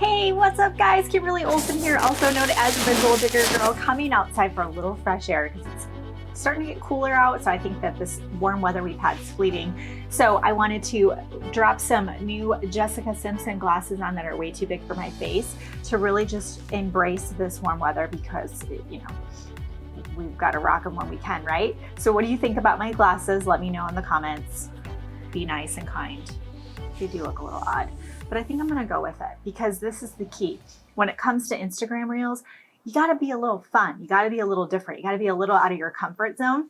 Hey, what's up guys? Kimberly Olsen here, also known as the Gold Digger Girl, coming outside for a little fresh air because it's starting to get cooler out. So I think that this warm weather we've had is fleeting. So I wanted to drop some new Jessica Simpson glasses on that are way too big for my face to really just embrace this warm weather because, you know, we've got to rock them when we can, right? So what do you think about my glasses? Let me know in the comments. Be nice and kind. They do look a little odd, but I think I'm gonna go with it because this is the key. When it comes to Instagram Reels, you gotta be a little fun. You gotta be a little different. You gotta be a little out of your comfort zone.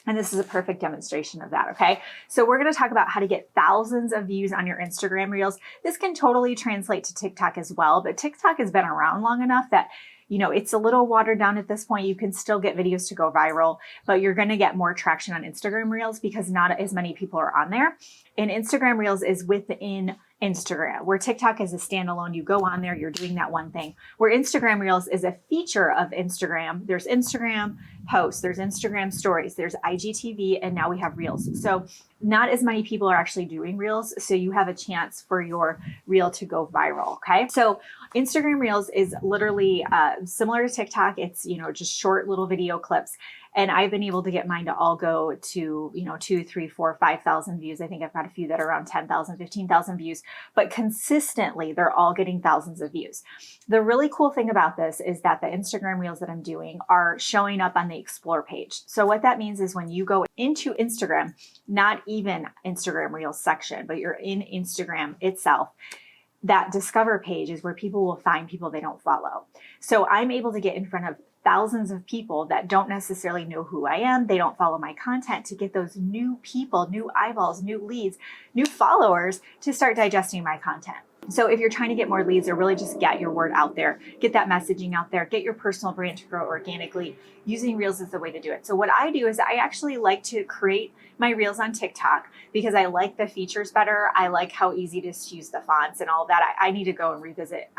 And this is a perfect demonstration of that, okay? So we're gonna talk about how to get thousands of views on your Instagram Reels. This can totally translate to TikTok as well, but TikTok has been around long enough that it's a little watered down at this point. You can still get videos to go viral, but you're gonna get more traction on Instagram Reels because not as many people are on there. And Instagram Reels is within Instagram, where TikTok is a standalone. You go on there, you're doing that one thing. Where Instagram Reels is a feature of Instagram. There's Instagram posts, there's Instagram stories, there's IGTV, and now we have Reels. So not as many people are actually doing Reels, so you have a chance for your Reel to go viral, okay? So Instagram Reels is literally similar to TikTok. It's, just short little video clips. And I've been able to get mine to all go to, 2, 3, 4, 5,000 views. I think I've got a few that are around 10,000, 15,000 views, but consistently they're all getting thousands of views. The really cool thing about this is that the Instagram Reels that I'm doing are showing up on the Explore page. So what that means is when you go into Instagram, not even Instagram Reels section, but you're in Instagram itself, that Discover page is where people will find people they don't follow. So I'm able to get in front of thousands of people that don't necessarily know who I am. They don't follow my content, to get those new people, new eyeballs, new leads, new followers to start digesting my content. So if you're trying to get more leads or really just get your word out there, get that messaging out there, get your personal brand to grow organically, using Reels is the way to do it. So what I do is I actually like to create my Reels on TikTok because I like the features better. I like how easy it is to use the fonts and all of that. I need to go and revisit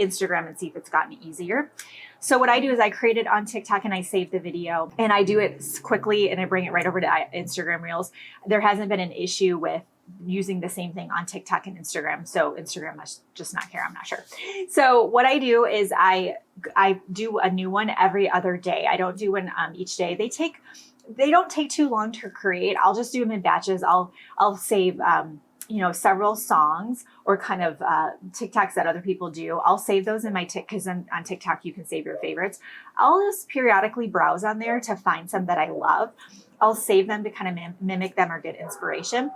Instagram and see if it's gotten easier. So what I do is I create it on TikTok and I save the video and I do it quickly and I bring it right over to Instagram Reels. There hasn't been an issue with using the same thing on TikTok and Instagram. So Instagram must just not care. I'm not sure. So what I do is I do a new one every other day. I don't do one each day. They don't take too long to create. I'll just do them in batches. I'll save, several songs or kind of TikToks that other people do. I'll save those in my because on TikTok you can save your favorites. I'll just periodically browse on there to find some that I love. I'll save them to kind of mimic them or get inspiration.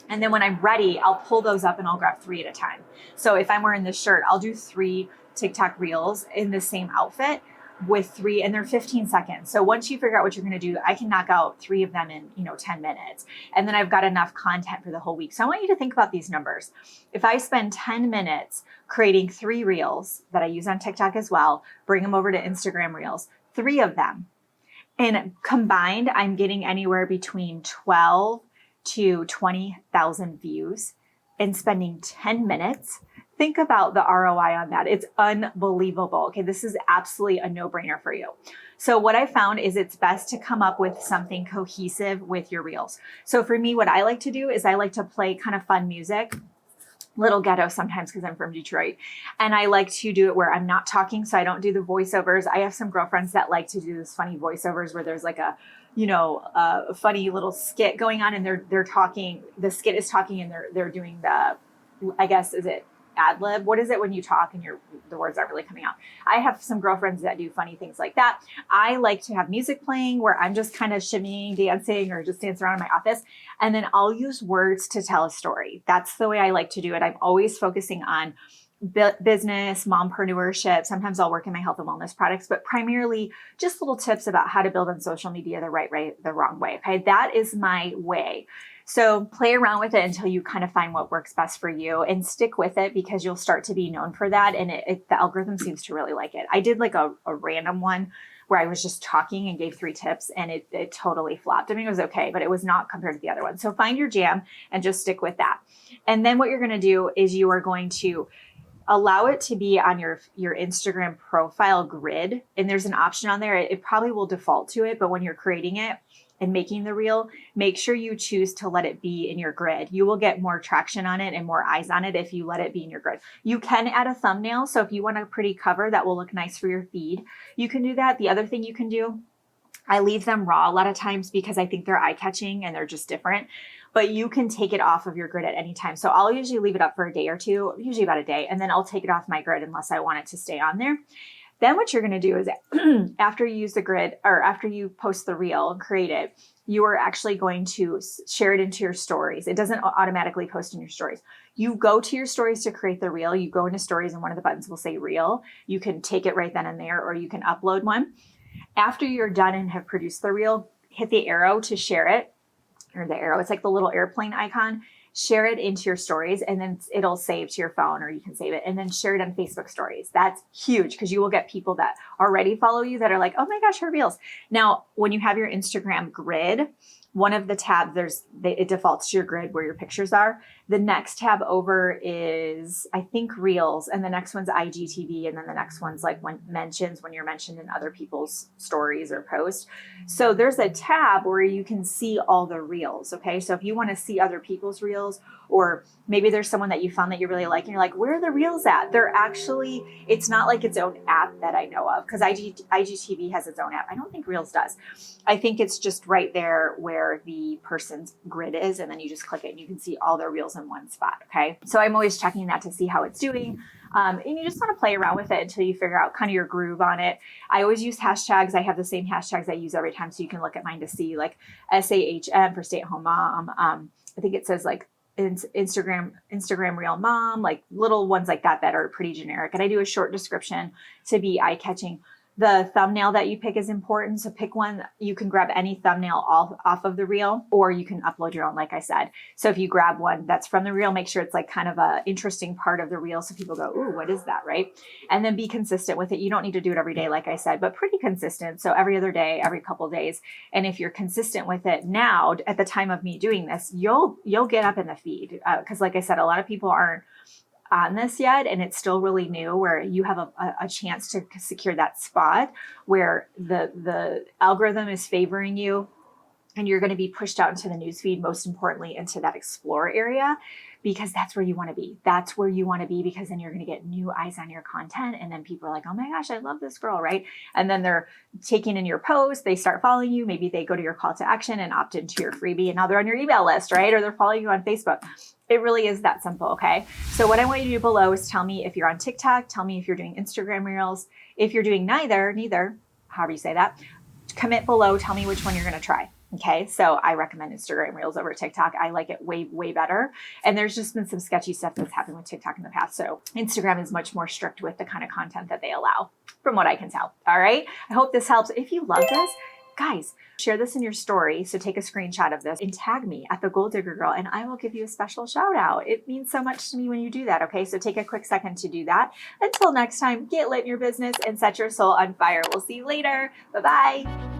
And then when I'm ready, I'll pull those up and I'll grab 3 at a time. So if I'm wearing this shirt, I'll do 3 TikTok Reels in the same outfit with 3, and they're 15 seconds. So once you figure out what you're going to do, I can knock out 3 of them in, 10 minutes. And then I've got enough content for the whole week. So I want you to think about these numbers. If I spend 10 minutes creating 3 Reels that I use on TikTok as well, bring them over to Instagram Reels, 3 of them, and combined, I'm getting anywhere between 12 to 20,000 views and spending 10 minutes. Think about the ROI on that. It's unbelievable. Okay, this is absolutely a no-brainer for you. So what I found is it's best to come up with something cohesive with your Reels. So for me, what I like to do is I like to play kind of fun music, little ghetto sometimes because I'm from Detroit. And I like to do it where I'm not talking, so I don't do the voiceovers. I have some girlfriends that like to do this funny voiceovers where there's like a funny little skit going on and they're talking, the skit is talking and they're doing the, I guess, is it ad lib? What is it when you talk and the words aren't really coming out? I have some girlfriends that do funny things like that. I like to have music playing where I'm just kind of shimmying, dancing, or just dance around in my office. And then I'll use words to tell a story. That's the way I like to do it. I'm always focusing on business, mompreneurship. Sometimes I'll work in my health and wellness products, but primarily just little tips about how to build on social media the right way, the wrong way. Okay. That is my way. So play around with it until you kind of find what works best for you and stick with it because you'll start to be known for that. And the algorithm seems to really like it. I did like a random one where I was just talking and gave 3 tips and it totally flopped. I mean, it was okay, but it was not compared to the other one. So find your jam and just stick with that. And then what you're going to do is you are going to allow it to be on your Instagram profile grid. And there's an option on there. It probably will default to it, but when you're creating it, and making the reel, make sure you choose to let it be in your grid. You will get more traction on it and more eyes on it if you let it be in your grid. You can add a thumbnail. So if you want a pretty cover that will look nice for your feed, you can do that. The other thing you can do, I leave them raw a lot of times because I think they're eye-catching and they're just different. But you can take it off of your grid at any time. So I'll usually leave it up for a day or two, usually about a day, and then I'll take it off my grid unless I want it to stay on there. Then what you're going to do is after you use the grid, or after you post the reel and create it, you are actually going to share it into your stories. It doesn't automatically post in your stories. You go to your stories to create the reel. You go into stories and one of the buttons will say reel. You can take it right then and there, or you can upload one. After you're done and have produced the reel, hit the arrow to share it, or the arrow, it's like the little airplane icon. Share it into your stories and then it'll save to your phone, or you can save it and then share it on Facebook stories. That's huge because you will get people that already follow you that are like, oh my gosh, her reels. Now, when you have your Instagram grid, one of the tabs, it defaults to your grid where your pictures are. The next tab over is, I think, Reels, and the next one's IGTV, and then the next one's like when you're mentioned in other people's stories or posts. So there's a tab where you can see all the reels, okay? So if you want to see other people's reels, or maybe there's someone that you found that you really like, and you're like, where are the reels at? They're actually, it's not like its own app that I know of, because IGTV has its own app. I don't think Reels does. I think it's just right there where the person's grid is, and then you just click it and you can see all their reels in one spot, okay? So I'm always checking that to see how it's doing. And you just want to play around with it until you figure out kind of your groove on it. I always use hashtags. I have the same hashtags I use every time, so you can look at mine to see, like SAHM for stay-at-home mom. I think it says like Instagram reel mom, like little ones like that are pretty generic. And I do a short description to be eye-catching. The thumbnail that you pick is important. So pick one. You can grab any thumbnail off of the reel, or you can upload your own, like I said. So if you grab one that's from the reel, make sure it's like kind of a interesting part of the reel, so people go, ooh, what is that, right? And then be consistent with it. You don't need to do it every day, like I said, but pretty consistent. So every other day, every couple of days. And if you're consistent with it now, at the time of me doing this, you'll get up in the feed. Because like I said, a lot of people aren't on this yet, and it's still really new, where you have a chance to secure that spot where the algorithm is favoring you, and you're going to be pushed out into the newsfeed, most importantly into that explore area, because that's where you want to be. That's where you want to be, because then you're going to get new eyes on your content, and then people are like, oh my gosh, I love this girl, right? And then they're taking in your post, they start following you, maybe they go to your call to action and opt into your freebie, and now they're on your email list, right? Or they're following you on Facebook. It really is that simple, okay? So what I want you to do below is tell me if you're on TikTok, tell me if you're doing Instagram Reels. If you're doing neither, however you say that, comment below, tell me which one you're gonna try, okay? So I recommend Instagram Reels over TikTok. I like it way, way better. And there's just been some sketchy stuff that's happened with TikTok in the past. So Instagram is much more strict with the kind of content that they allow, from what I can tell, all right? I hope this helps. If you love this, guys, share this in your story. So take a screenshot of this and tag me at the Gold Digger Girl, and I will give you a special shout out. It means so much to me when you do that. Okay, so take a quick second to do that. Until next time, get lit in your business and set your soul on fire. We'll see you later. Bye-bye.